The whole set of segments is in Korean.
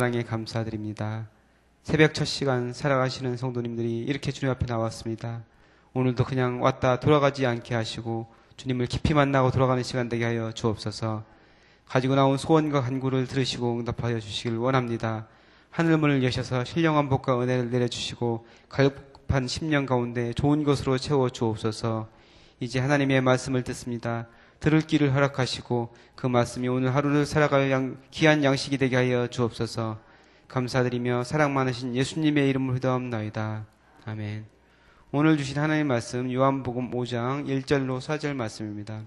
사랑에 감사드립니다. 새벽 첫 시간 살아가시는 성도님들이 이렇게 주님 앞에 나왔습니다. 오늘도 그냥 왔다 돌아가지 않게 하시고 주님을 깊이 만나고 돌아가는 시간 되게 하여 주옵소서. 가지고 나온 소원과 간구를 들으시고 응답하여 주시길 원합니다. 하늘문을 여셔서 신령한 복과 은혜를 내려주시고 갈급한 심령 가운데 좋은 것으로 채워 주옵소서. 이제 하나님의 말씀을 듣습니다. 들을 길을 허락하시고 그 말씀이 오늘 하루를 살아갈 귀한 양식이 되게 하여 주옵소서. 감사드리며 사랑 많으신 예수님의 이름으로 기도합나이다. 아멘. 오늘 주신 하나님의 말씀 요한복음 5장 1절로 4절 말씀입니다.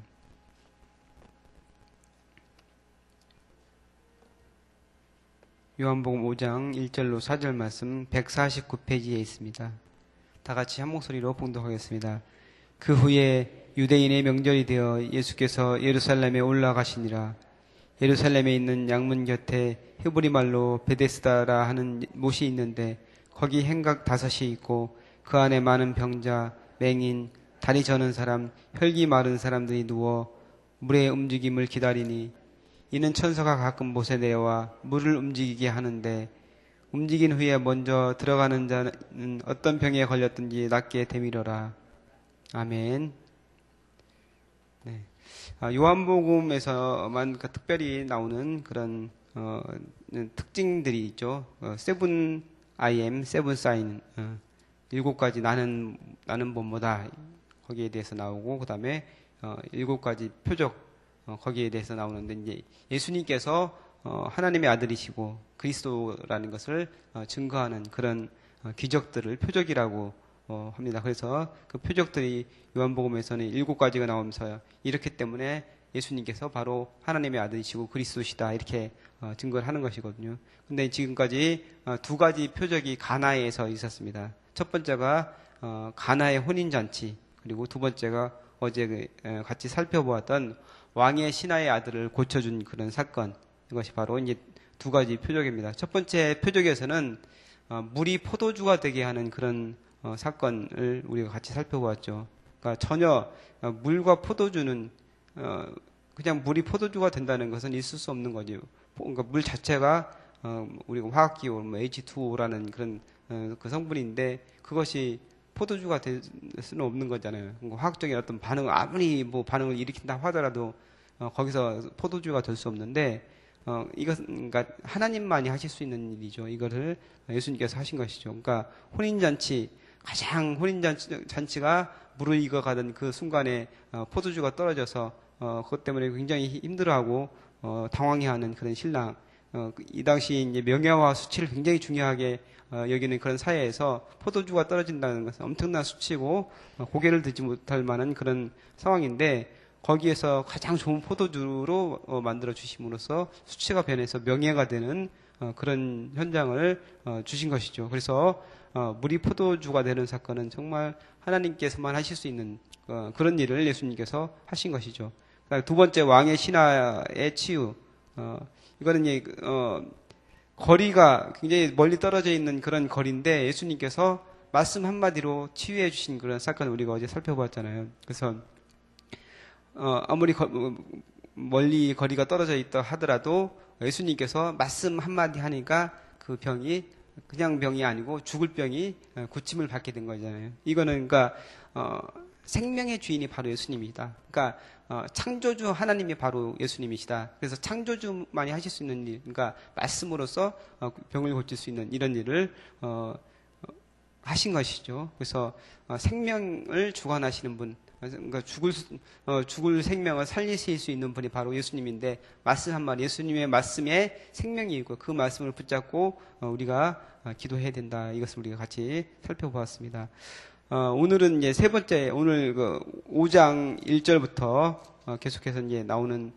요한복음 5장 1절로 4절 말씀 149페이지에 있습니다. 다 같이 한 목소리로 봉독하겠습니다. 그 후에 유대인의 명절이 되어 예수께서 예루살렘에 올라가시니라. 예루살렘에 있는 양문 곁에 히브리 말로 베데스다라 하는 못이 있는데 거기 행각 5이 있고 그 안에 많은 병자, 맹인, 다리 저는 사람, 혈기 마른 사람들이 누워 물의 움직임을 기다리니 이는 천사가 가끔 못에 내려와 물을 움직이게 하는데 움직인 후에 먼저 들어가는 자는 어떤 병에 걸렸든지 낫게 되밀어라. 아멘. 네. 요한복음에서만 특별히 나오는 그런 특징들이 있죠. 세븐 I am, 세븐 사인, 7가지 나는 뭐뭐다 거기에 대해서 나오고 그 다음에 7가지 표적 거기에 대해서 나오는데 이제 예수님께서 하나님의 아들이시고 그리스도라는 것을 증거하는 그런 기적들을 표적이라고 합니다. 그래서 그 표적들이 요한복음에서는 7가지가 나오면서 이렇기 때문에 예수님께서 바로 하나님의 아들이시고 그리스도시다 이렇게 증거를 하는 것이거든요. 근데 지금까지 2가지 표적이 가나에서 있었습니다. 첫 번째가 가나의 혼인잔치, 그리고 두 번째가 어제 같이 살펴보았던 왕의 신하의 아들을 고쳐준 그런 사건, 이것이 바로 이제 2가지 표적입니다. 첫 번째 표적에서는 물이 포도주가 되게 하는 그런 사건을 우리가 같이 살펴보았죠. 그러니까 전혀 물과 포도주는 그냥 물이 포도주가 된다는 것은 있을 수 없는 거죠. 그러니까 물 자체가 우리가 화학기호 H2O라는 그런 그 성분인데 그것이 포도주가 될 수는 없는 거잖아요. 그러니까 화학적인 어떤 반응, 아무리 뭐 반응을 일으킨다 하더라도 거기서 포도주가 될 수 없는데 이것은 그러니까 하나님만이 하실 수 있는 일이죠. 이거를 예수님께서 하신 것이죠. 그러니까 혼인잔치, 가장 혼인잔치가 무르익어가던 그 순간에 포도주가 떨어져서 그것 때문에 굉장히 힘들어하고 당황해하는 그런 신랑, 이 당시 이제 명예와 수치를 굉장히 중요하게 여기는 그런 사회에서 포도주가 떨어진다는 것은 엄청난 수치고 고개를 들지 못할 만한 그런 상황인데 거기에서 가장 좋은 포도주로 만들어 주심으로써 수치가 변해서 명예가 되는 그런 현장을 주신 것이죠. 그래서 물이 포도주가 되는 사건은 정말 하나님께서만 하실 수 있는 그런 일을 예수님께서 하신 것이죠. 그다음에 두 번째, 왕의 신하의 치유. 이거는 거리가 굉장히 멀리 떨어져 있는 그런 거리인데 예수님께서 말씀 한마디로 치유해 주신 그런 사건을 우리가 어제 살펴보았잖아요. 그래서 아무리 멀리 거리가 떨어져 있다 하더라도 예수님께서 말씀 한마디 하니까 그 병이 그냥 병이 아니고 죽을 병이 고침을 받게 된 거잖아요. 이거는 그러니까 생명의 주인이 바로 예수님이다. 그러니까 창조주 하나님이 바로 예수님이시다. 그래서 창조주만이 하실 수 있는 일, 그러니까 말씀으로써 병을 고칠 수 있는 이런 일을 하신 것이죠. 그래서 생명을 주관하시는 분, 그러니까 죽을 생명을 살리실 수 있는 분이 바로 예수님인데 말씀 한마디, 예수님의 말씀에 생명이 있고 그 말씀을 붙잡고 우리가 기도해야 된다. 이것을 우리가 같이 살펴보았습니다. 오늘은 이제 세 번째, 오늘 5장 1절부터 계속해서 이제 나오는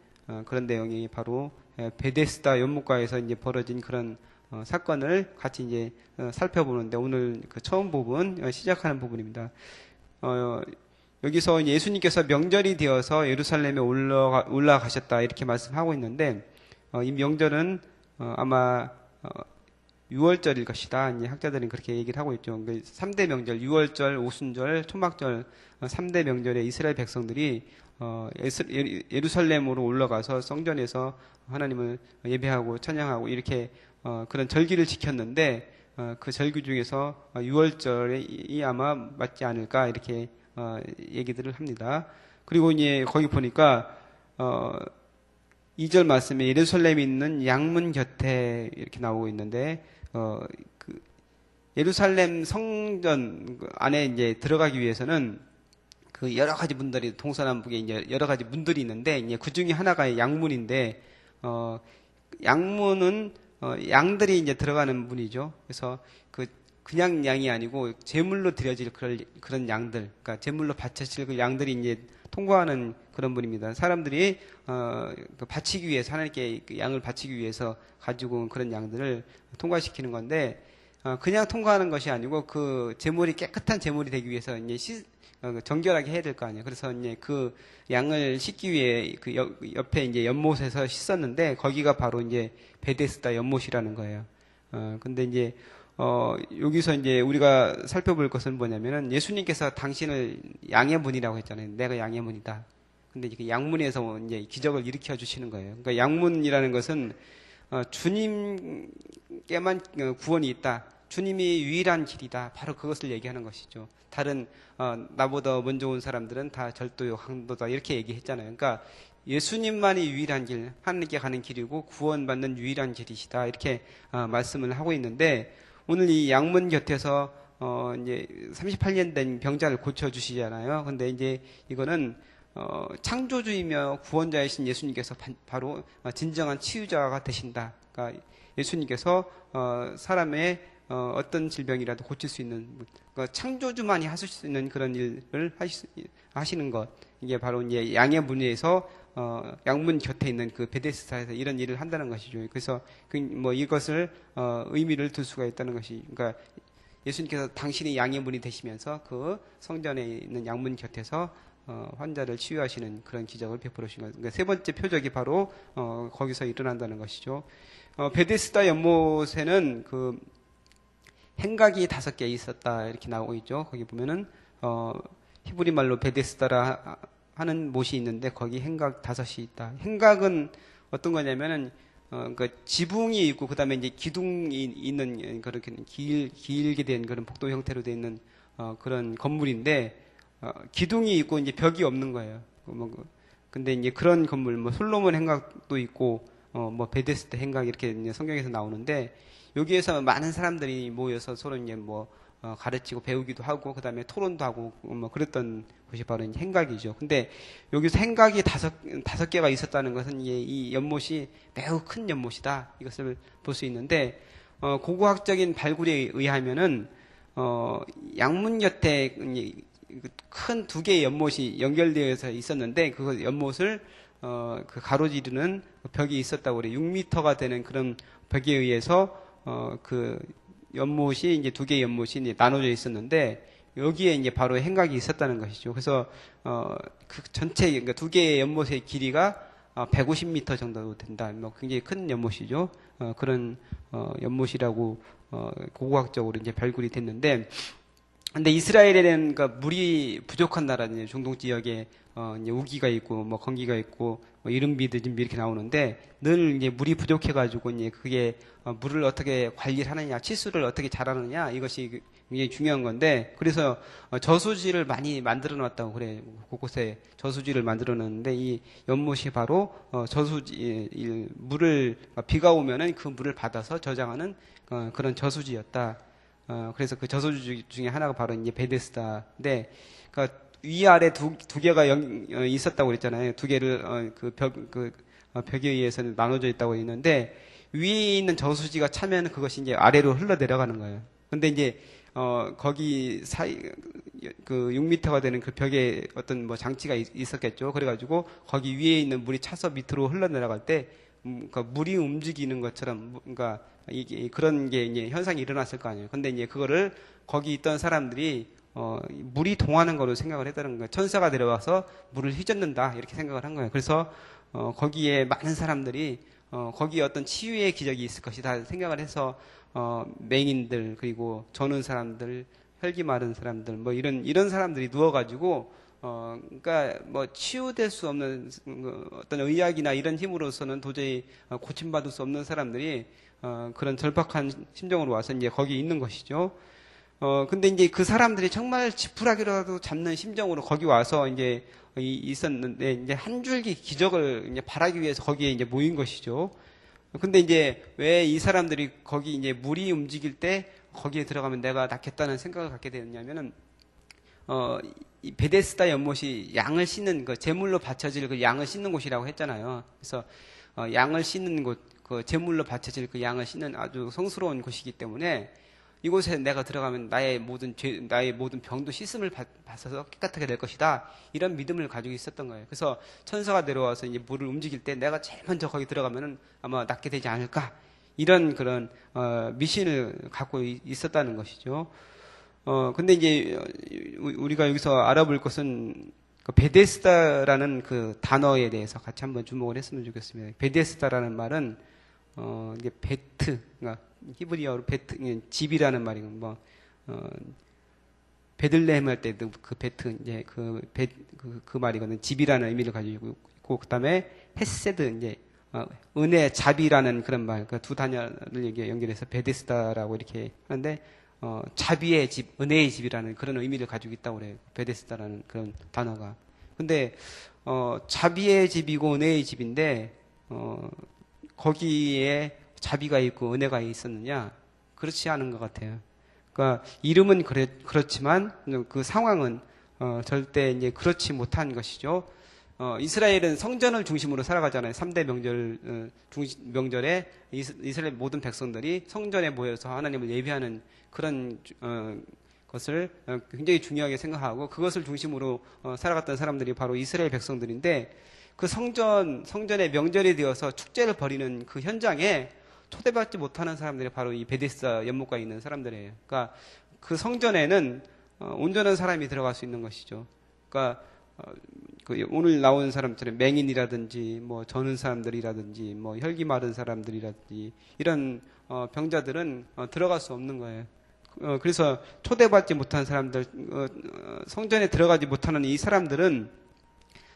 그런 내용이 바로 베데스다 연못가에서 이제 벌어진 그런 사건을 같이 이제 살펴보는데 오늘 그 처음 부분 시작하는 부분입니다. 여기서 예수님께서 명절이 되어서 예루살렘에 올라가셨다 이렇게 말씀하고 있는데 이 명절은 아마 6월절일 것이다. 이제 학자들은 그렇게 얘기를 하고 있죠. 3대 명절, 6월절, 오순절, 초막절 3대 명절에 이스라엘 백성들이 예루살렘으로 올라가서 성전에서 하나님을 예배하고 찬양하고 이렇게 그런 절기를 지켰는데 그 절기 중에서 유월절이 아마 맞지 않을까 이렇게 얘기들을 합니다. 그리고 이제 거기 보니까 2절 말씀에 예루살렘에 있는 양문 곁에 이렇게 나오고 있는데 그 예루살렘 성전 안에 이제 들어가기 위해서는 그 여러 가지 문들이 동서남북에 이제 여러 가지 문들이 있는데 이제 그 중에 하나가 양문인데 양문은 양들이 이제 들어가는 문이죠. 그래서 그냥 양이 아니고 제물로 드려질 그런 양들, 그러니까 제물로 바쳐질 그 양들이 이제 통과하는 그런 문입니다. 사람들이 바치기 위해서 하나님께 그 양을 바치기 위해서 가지고 온 그런 양들을 통과시키는 건데 그냥 통과하는 것이 아니고 그 제물이 깨끗한 제물이 되기 위해서 이제 정결하게 해야 될 거 아니에요. 그래서 이제 그 양을 씻기 위해 그 옆에 이제 연못에서 씻었는데 거기가 바로 이제 베데스다 연못이라는 거예요. 근데 이제 여기서 이제 우리가 살펴볼 것은 뭐냐면은 예수님께서 당신을 양의 문이라고 했잖아요. 내가 양의 문이다. 근데 그 양문에서 이제 기적을 일으켜 주시는 거예요. 그러니까 양문이라는 것은 주님께만 구원이 있다. 주님이 유일한 길이다. 바로 그것을 얘기하는 것이죠. 다른 나보다 먼저 온 사람들은 다 절도요, 강도다 이렇게 얘기했잖아요. 그러니까 예수님만이 유일한 길, 하나님께 가는 길이고 구원받는 유일한 길이시다 이렇게 말씀을 하고 있는데 오늘 이 양문 곁에서 이제 38년 된 병자를 고쳐 주시잖아요. 근데 이제 이거는 창조주이며 구원자이신 예수님께서 바로 진정한 치유자가 되신다. 그러니까 예수님께서 사람의 어떤 질병이라도 고칠 수 있는 그러니까 창조주만이 하실 수 있는 그런 일을 하시는 것 이게 바로 이제 양의 문에서 양문 곁에 있는 그 베데스다에서 이런 일을 한다는 것이죠. 그래서 뭐 이것을 의미를 둘 수가 있다는 것이 그러니까 예수님께서 당신이 양의 문이 되시면서 그 성전에 있는 양문 곁에서 환자를 치유하시는 그런 기적을 베풀으신 것. 그러니까 세 번째 표적이 바로 거기서 일어난다는 것이죠. 베데스다 연못에는 그 행각이 5개 있었다 이렇게 나오고 있죠. 거기 보면은 히브리 말로 베데스다라 하는 못이 있는데 거기 행각 5이 있다. 행각은 어떤 거냐면은 그 지붕이 있고 그다음에 이제 기둥이 있는 그렇게 길게 된 그런 복도 형태로 되어 있는 그런 건물인데 기둥이 있고 이제 벽이 없는 거예요. 근데 이제 그런 건물 뭐 솔로몬 행각도 있고 뭐 베데스다 행각 이렇게 이제 성경에서 나오는데 여기에서 많은 사람들이 모여서 서로 이제 뭐 가르치고 배우기도 하고 그다음에 토론도 하고 뭐 그랬던 곳이 바로 이제 행각이죠. 근데 여기서 행각이 다섯 개가 있었다는 것은 이 연못이 매우 큰 연못이다. 이것을 볼 수 있는데 고고학적인 발굴에 의하면은 양문 곁에 큰 2개의 연못이 연결되어서 있었는데 그 연못을 그 가로지르는 벽이 있었다고 그래요. 6m가 되는 그런 벽에 의해서 그 연못이 이제 2개의 연못이 이제 나눠져 있었는데 여기에 이제 바로 행각이 있었다는 것이죠. 그래서 그 전체 그러니까 2개의 연못의 길이가 150m 정도 된다. 뭐 굉장히 큰 연못이죠. 그런 연못이라고 고고학적으로 이제 발굴이 됐는데 근데 이스라엘에는 그러니까 물이 부족한 나라는 중동 지역에 이제 우기가 있고 뭐 건기가 있고 뭐 이른비 늦은비 이렇게 나오는데 늘 이제 물이 부족해가지고 이제 그게 물을 어떻게 관리를 하느냐, 치수를 어떻게 잘하느냐 이것이 굉장히 중요한 건데 그래서 저수지를 많이 만들어 놨다고 그래. 곳곳에 저수지를 만들어 놨는데 이 연못이 바로 저수지 물을 비가 오면은 그 물을 받아서 저장하는 그런 저수지였다. 그래서 그 저수지 중에 하나가 바로 이제 베데스다인데, 그러니까 위아래 두 개가 있었다고 그랬잖아요. 2개를 벽에 의해서는 나눠져 있다고 했는데 위에 있는 저수지가 차면 그것이 이제 아래로 흘러 내려가는 거예요. 근데 이제 거기 사이 그 6m가 되는 그 벽에 어떤 뭐 장치가 있었겠죠. 그래가지고 거기 위에 있는 물이 차서 밑으로 흘러 내려갈 때 그러니까 물이 움직이는 것처럼 그러니까 이게 그런 게 이제 현상이 일어났을 거 아니에요. 근데 이제 그거를 거기 있던 사람들이 물이 동하는 거로 생각을 했다는 거예요. 천사가 내려와서 물을 휘젓는다 이렇게 생각을 한 거예요. 그래서 거기에 많은 사람들이 거기에 어떤 치유의 기적이 있을 것이다 생각을 해서 맹인들 그리고 저는 사람들 혈기 마른 사람들 뭐 이런 사람들이 누워가지고 그러니까 뭐 치유될 수 없는 어떤 의학이나 이런 힘으로서는 도저히 고침받을 수 없는 사람들이 그런 절박한 심정으로 와서 이제 거기 있는 것이죠. 근데 이제 그 사람들이 정말 지푸라기라도 잡는 심정으로 거기 와서 이제 있었는데 이제 한 줄기 기적을 이제 바라기 위해서 거기에 이제 모인 것이죠. 근데 이제 왜 이 사람들이 거기 이제 물이 움직일 때 거기에 들어가면 내가 낫겠다는 생각을 갖게 되었냐면은, 이 베데스다 연못이 양을 씻는 그 제물로 바쳐질 그 양을 씻는 곳이라고 했잖아요. 그래서 양을 씻는 곳, 그 제물로 바쳐질 그 양을 씻는 아주 성스러운 곳이기 때문에 이곳에 내가 들어가면 나의 모든 병도 씻음을 받아서 깨끗하게 될 것이다. 이런 믿음을 가지고 있었던 거예요. 그래서 천사가 내려와서 이제 물을 움직일 때 내가 제일 먼저 거기 들어가면은 아마 낫게 되지 않을까. 이런 그런, 미신을 갖고 있었다는 것이죠. 근데 이제 우리가 여기서 알아볼 것은 그 베데스다라는 그 단어에 대해서 같이 한번 주목을 했으면 좋겠습니다. 베데스다라는 말은 이게 베트, 그러니까 히브리어로 베트, 집이라는 말이고, 베들레헴 할 때도 그 베트, 이제 그 말이거든요. 집이라는 의미를 가지고 있고, 그 다음에 헤세드, 이제, 은혜, 자비라는 그런 말, 그 두 단어를 연결해서 베데스다라고 이렇게 하는데, 자비의 집, 은혜의 집이라는 그런 의미를 가지고 있다고 그래요. 베데스다라는 그런 단어가. 근데, 자비의 집이고 은혜의 집인데, 거기에 자비가 있고 은혜가 있었느냐? 그렇지 않은 것 같아요. 그러니까 이름은 그렇지만 그 상황은 절대 이제 그렇지 못한 것이죠. 이스라엘은 성전을 중심으로 살아가잖아요. 3대 명절에 이스라엘 모든 백성들이 성전에 모여서 하나님을 예배하는 그런 것을 굉장히 중요하게 생각하고 그것을 중심으로 살아갔던 사람들이 바로 이스라엘 백성들인데 그 성전의 명절이 되어서 축제를 벌이는 그 현장에 초대받지 못하는 사람들이 바로 이 베데스다 연못가에 있는 사람들이에요. 그러니까 그 성전에는 온전한 사람이 들어갈 수 있는 것이죠. 그러니까 오늘 나온 사람들은 맹인이라든지 뭐 저는 사람들이라든지 뭐 혈기 마른 사람들이라든지 이런 병자들은 들어갈 수 없는 거예요. 그래서 초대받지 못한 사람들, 성전에 들어가지 못하는 이 사람들은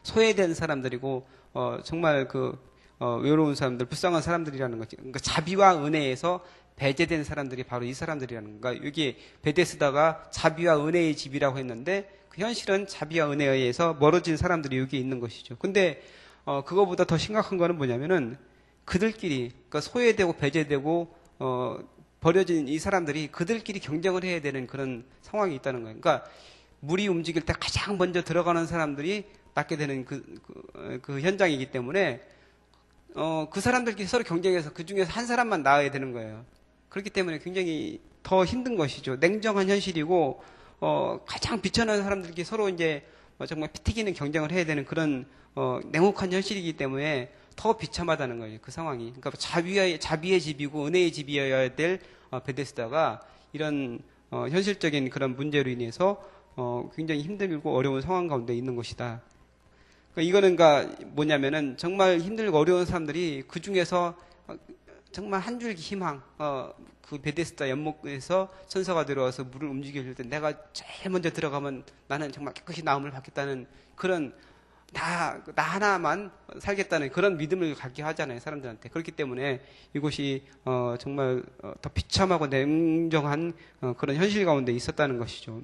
소외된 사람들이고 정말 외로운 사람들, 불쌍한 사람들이라는 거죠. 그러니까 자비와 은혜에서 배제된 사람들이 바로 이 사람들이라는 거예요. 여기 베데스다가 자비와 은혜의 집이라고 했는데 그 현실은 자비와 은혜에 의해서 멀어진 사람들이 여기 있는 것이죠. 근데 그거보다 더 심각한 거는 뭐냐면은 그들끼리, 그러니까 소외되고 배제되고 버려진 이 사람들이 그들끼리 경쟁을 해야 되는 그런 상황이 있다는 거예요. 그러니까 물이 움직일 때 가장 먼저 들어가는 사람들이 낫게 되는 그 현장이기 때문에 그 사람들끼리 서로 경쟁해서 그 중에서 한 사람만 나아야 되는 거예요. 그렇기 때문에 굉장히 더 힘든 것이죠. 냉정한 현실이고 가장 비천한 사람들끼리 서로 이제 정말 피 튀기는 경쟁을 해야 되는 그런 냉혹한 현실이기 때문에 더 비참하다는 거예요. 그 상황이. 그러니까 자비의 집이고 은혜의 집이어야 될 베데스다가 이런 현실적인 그런 문제로 인해서 굉장히 힘들고 어려운 상황 가운데 있는 것이다. 이거는 뭐냐면은 정말 힘들고 어려운 사람들이 그 중에서 정말 한 줄기 희망, 그 베데스다 연못에서 천사가 들어와서 물을 움직여줄 때 내가 제일 먼저 들어가면 나는 정말 깨끗이 나음을 받겠다는 그런 나 하나만 살겠다는 그런 믿음을 갖게 하잖아요, 사람들한테. 그렇기 때문에 이곳이 정말 더 비참하고 냉정한 그런 현실 가운데 있었다는 것이죠.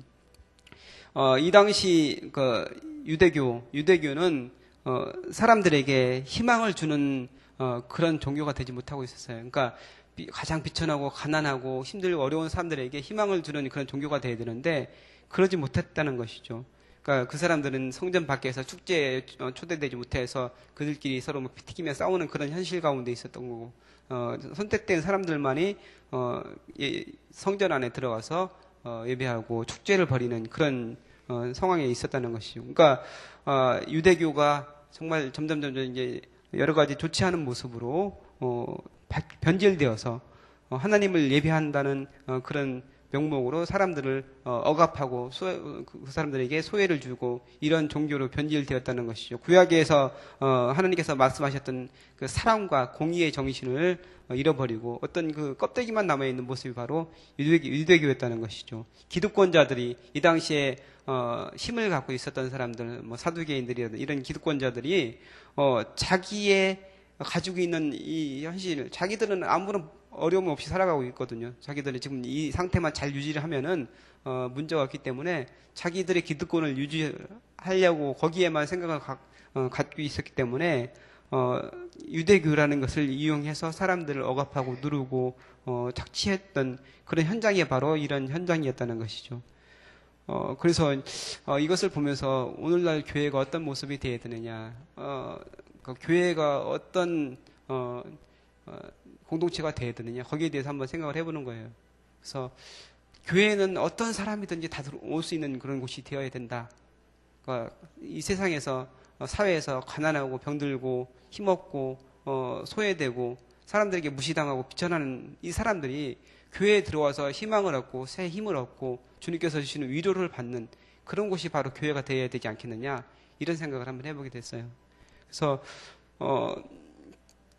이 당시 유대교는 사람들에게 희망을 주는 그런 종교가 되지 못하고 있었어요. 그러니까 가장 비천하고 가난하고 힘들고 어려운 사람들에게 희망을 주는 그런 종교가 되어야 되는데 그러지 못했다는 것이죠. 그러니까 그 사람들은 성전 밖에서 축제에 초대되지 못해서 그들끼리 서로 피 튀기며 싸우는 그런 현실 가운데 있었던 거고 선택된 사람들만이 성전 안에 들어가서 예배하고 축제를 벌이는 그런 상황에 있었다는 것이죠. 그러니까 유대교가 정말 점점 이제 여러 가지 좋지 않은 모습으로 변질되어서 하나님을 예배한다는 그런 명목으로 사람들을 억압하고 그 사람들에게 소외를 주고 이런 종교로 변질되었다는 것이죠. 구약에서 하나님께서 말씀하셨던 그 사랑과 공의의 정신을 잃어버리고 어떤 그 껍데기만 남아있는 모습이 바로 유대교였다는 것이죠. 기득권자들이 이 당시에 힘을 갖고 있었던 사람들, 뭐 사두개인들이라든 이런 기득권자들이 자기의 가지고 있는 이 현실, 자기들은 어려움 없이 살아가고 있거든요. 자기들이 지금 이 상태만 잘 유지를 하면은 문제가 없기 때문에 자기들의 기득권을 유지하려고 거기에만 생각을 갖고 있었기 때문에 유대교라는 것을 이용해서 사람들을 억압하고 누르고 착취했던 그런 현장이 바로 이런 현장이었다는 것이죠. 그래서 이것을 보면서 오늘날 교회가 어떤 모습이 되어야 되느냐, 그 교회가 어떤 공동체가 되어야 되느냐, 거기에 대해서 한번 생각을 해보는 거예요. 그래서 교회는 어떤 사람이든지 다 올 수 있는 그런 곳이 되어야 된다. 그러니까 이 세상에서 사회에서 가난하고 병들고 힘없고 소외되고 사람들에게 무시당하고 비천하는 이 사람들이 교회에 들어와서 희망을 얻고 새 힘을 얻고 주님께서 주시는 위로를 받는 그런 곳이 바로 교회가 되어야 되지 않겠느냐, 이런 생각을 한번 해보게 됐어요. 그래서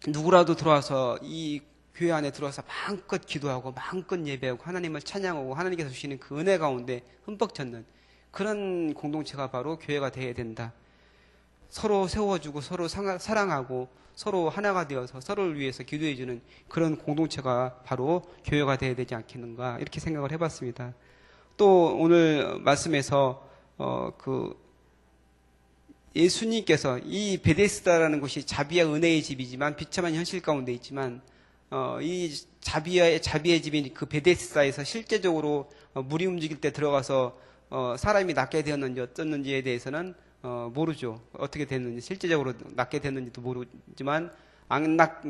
누구라도 들어와서 이 교회 안에 들어와서 마음껏 기도하고 마음껏 예배하고 하나님을 찬양하고 하나님께서 주시는 그 은혜 가운데 흠뻑 젖는 그런 공동체가 바로 교회가 되어야 된다. 서로 세워주고 서로 사랑하고 서로 하나가 되어서 서로를 위해서 기도해주는 그런 공동체가 바로 교회가 되어야 되지 않겠는가, 이렇게 생각을 해봤습니다. 또 오늘 말씀에서 예수님께서 이 베데스다라는 곳이 자비와 은혜의 집이지만 비참한 현실 가운데 있지만 이 자비의 집인 그 베데스다에서 실제적으로 물이 움직일 때 들어가서 사람이 낫게 되었는지 어떻는지에 대해서는 모르죠. 어떻게 됐는지, 실제적으로 낫게 됐는지도 모르지만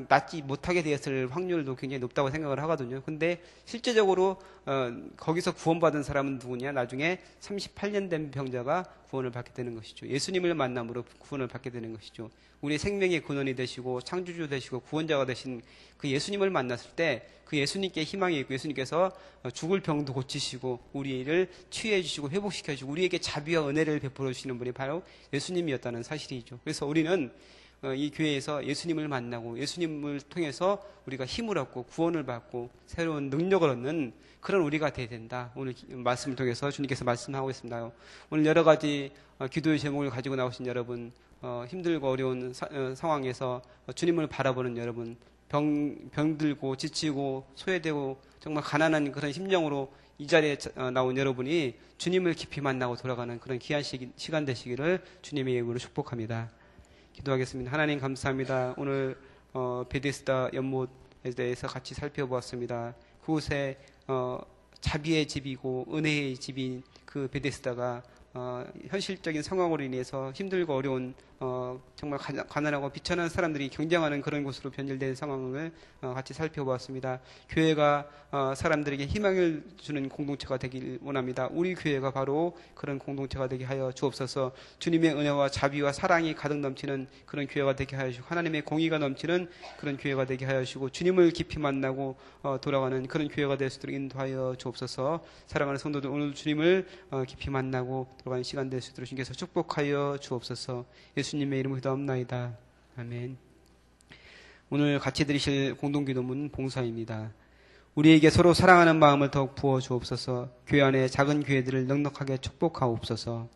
낫지 못하게 되었을 확률도 굉장히 높다고 생각을 하거든요. 근데 실제적으로 거기서 구원받은 사람은 누구냐? 나중에 38년 된 병자가 구원을 받게 되는 것이죠. 예수님을 만남으로 구원을 받게 되는 것이죠. 우리의 생명의 근원이 되시고 창조주 되시고 구원자가 되신 그 예수님을 만났을 때 그 예수님께 희망이 있고 예수님께서 죽을 병도 고치시고 우리를 치유해 주시고 회복시켜 주시고 우리에게 자비와 은혜를 베풀어 주시는 분이 바로 예수님이었다는 사실이죠. 그래서 우리는 이 교회에서 예수님을 만나고 예수님을 통해서 우리가 힘을 얻고 구원을 받고 새로운 능력을 얻는 그런 우리가 되어야 된다. 오늘 말씀을 통해서 주님께서 말씀하고 있습니다. 오늘 여러 가지 기도의 제목을 가지고 나오신 여러분, 힘들고 어려운 상황에서 주님을 바라보는 여러분, 병들고 지치고 소외되고 정말 가난한 그런 심령으로 이 자리에 나온 여러분이 주님을 깊이 만나고 돌아가는 그런 귀한 시간 되시기를 주님의 이름으로 축복합니다. 기도하겠습니다. 하나님 감사합니다. 오늘 베데스다 연못에 대해서 같이 살펴보았습니다. 그곳에 자비의 집이고 은혜의 집인 그 베데스다가 현실적인 상황으로 인해서 힘들고 어려운 정말 가난하고 비천한 사람들이 경쟁하는 그런 곳으로 변질된 상황을 같이 살펴보았습니다. 교회가 사람들에게 희망을 주는 공동체가 되길 원합니다. 우리 교회가 바로 그런 공동체가 되게 하여 주옵소서. 주님의 은혜와 자비와 사랑이 가득 넘치는 그런 교회가 되게 하여 주시고 하나님의 공의가 넘치는 그런 교회가 되게 하여 주시고 주님을 깊이 만나고 돌아가는 그런 교회가 될 수 있도록 인도하여 주옵소서. 사랑하는 성도들, 오늘 주님을 깊이 만나고 돌아가는 시간 될 수 있도록 주님께서 축복하여 주옵소서. 예수님의 이름으로 기도합나이다. 아멘. 오늘 같이 드리실 공동기도문 봉사입니다. 우리에게 서로 사랑하는 마음을 더욱 부어 주옵소서. 교회 안에 작은 교회들을 넉넉하게 축복하옵소서.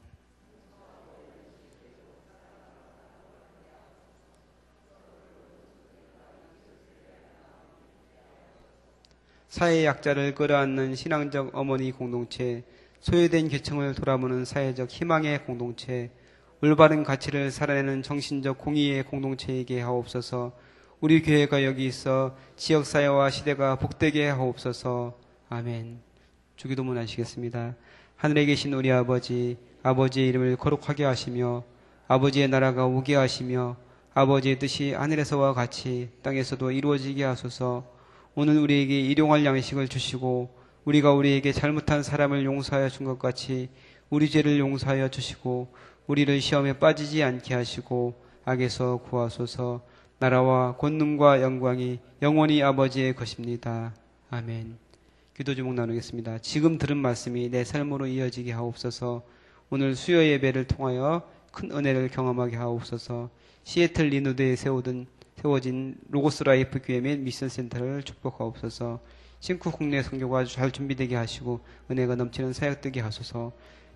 사회의 약자를 끌어안는 신앙적 어머니 공동체, 소외된 계층을 돌아보는 사회적 희망의 공동체, 올바른 가치를 살아내는 정신적 공의의 공동체이게 하옵소서. 우리 교회가 여기 있어 지역사회와 시대가 복되게 하옵소서. 아멘. 주기도문 하시겠습니다. 하늘에 계신 우리 아버지, 아버지의 이름을 거룩하게 하시며 아버지의 나라가 오게 하시며 아버지의 뜻이 하늘에서와 같이 땅에서도 이루어지게 하소서. 오늘 우리에게 일용할 양식을 주시고 우리가 우리에게 잘못한 사람을 용서하여 준 것 같이 우리 죄를 용서하여 주시고 우리를 시험에 빠지지 않게 하시고 악에서 구하소서. 나라와 권능과 영광이 영원히 아버지의 것입니다. 아멘. 기도 제목 나누겠습니다. 지금 들은 말씀이 내 삶으로 이어지게 하옵소서. 오늘 수요 예배를 통하여 큰 은혜를 경험하게 하옵소서. 시애틀 리누드에 세워진 로고스 라이프 교회 및 미션 센터를 축복하옵소서. 신쿠 국내 선교가 잘 준비되게 하시고 은혜가 넘치는 사역 되게 하소서.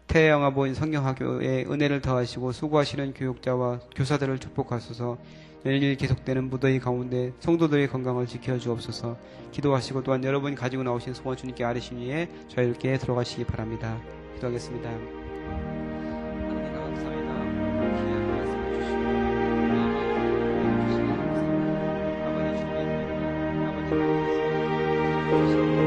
태영아보인 성경학교에 은혜를 더하시고 수고하시는 교육자와 교사들을 축복하소서. 연일 계속되는 무더위 가운데 성도들의 건강을 지켜주옵소서. 기도하시고 또한 여러분이 가지고 나오신 소원 주님께 아뢰신 후에 자유롭게 들어가시기 바랍니다. 기도하겠습니다. 하나님 감사합니다. 귀한 말씀을 주시고 아버지 주님의 아버지 주님의